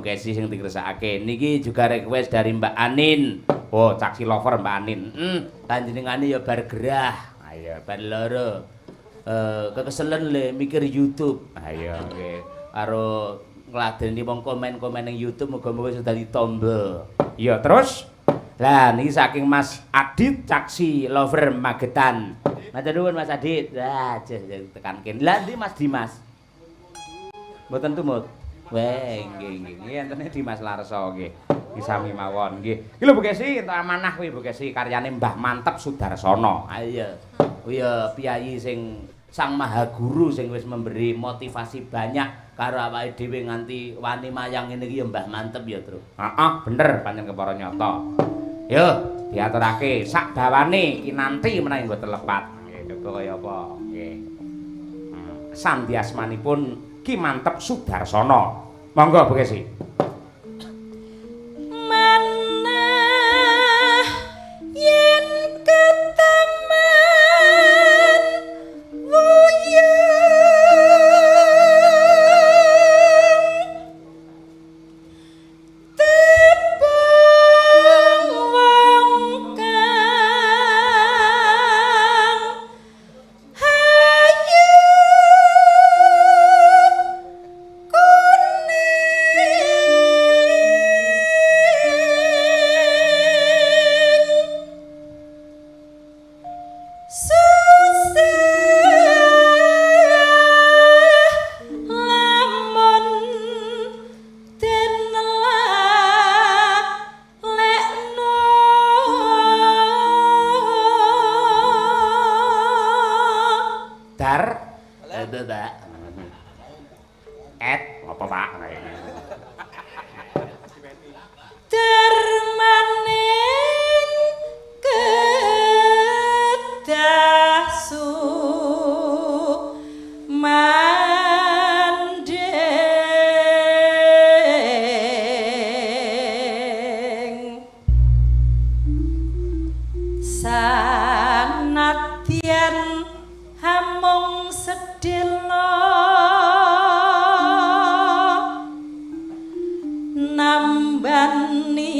Bu Kesi sing dikersakake. Niki juga request dari Mbak Anin. Oh, caksi lover Mbak Anin. Panjenengane ya bar gerah. Ayo bar loro. Kekeselen le mikir YouTube. Ayo nggih. Karo ngladeni wong komen-komen ning YouTube muga-muga iso dadi tombol. Iya, terus lah niki saking Mas Adit caksi lover Magetan. Matur nuwun Mas Adit. Lah tekanke. Lah ndi Mas Dimas? Mboten tumut. Weh, nggih. Enten Dimas Larso nggih. Ki sami mawon nggih. Iki lho Bu Kesi, entuk amanah kuwi Bu Kesi karyane Mbah Mantep Sudarsono. Iya. Kuwi piyayi sing Sang Maha Guru sing wis memberi motivasi banyak karo awake dhewe nganti wani mayang ngene iki ya Mbah Mantep ya, Tru. Heeh, bener pancen kepara nyata. Yo, diaturake sak dawane kinanti menawi mboten lepat. Nggih, kaya apa? Nggih. Sandi asmanipun Ki Mantep Sudarsono. Monggo Bu Kesi. Manah yen ketaman wuyung tebang wong kang hayu sanadyan hamung sedhela nambani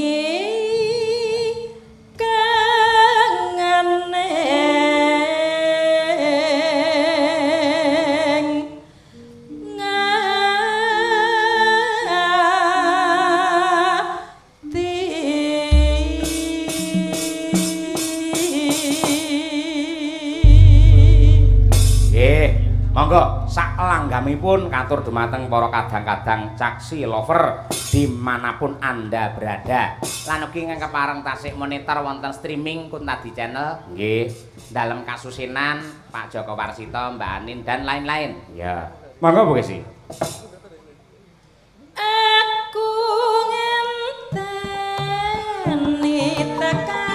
Monggo sak langgamipun katur dumateng para kadang-kadang caksi lover dimanapun Anda berada. Lan ugi ingkang kepareng tasih monitor wonten streaming Kuntadi Channel nggih. Dalem kasusinan Pak Joko Warsito, Mbak Anin dan lain-lain. Ya. Monggo Bu Kesi. Aku ngenteni tekan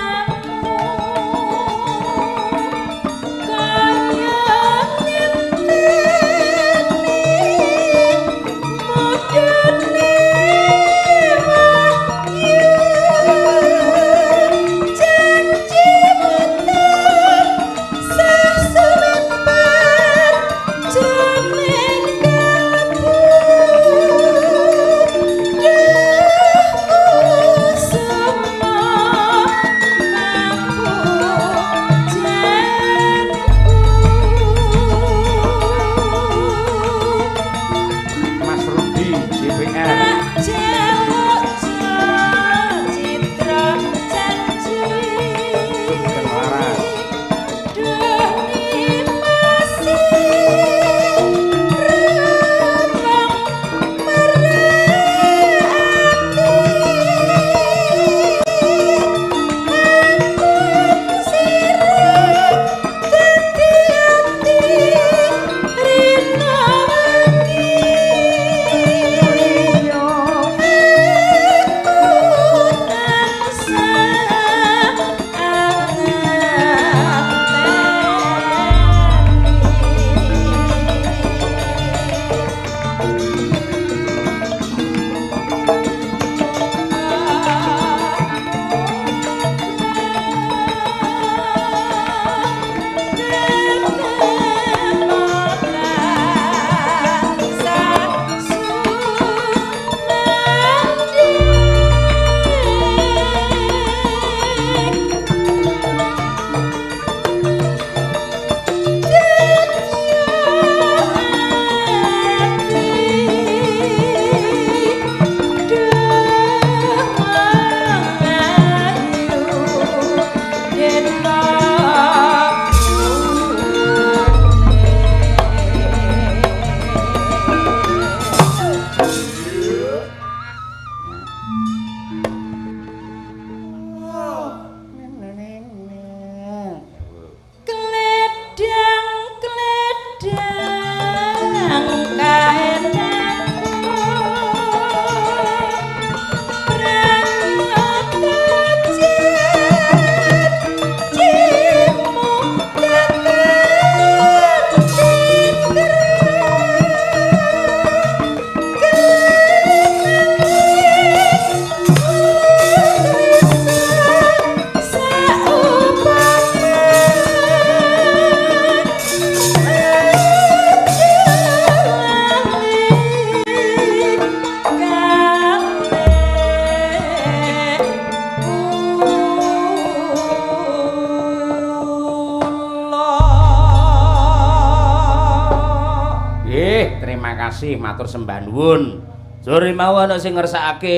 terima kasih, matur sembah nuwun. Sore mawon sing ngersakake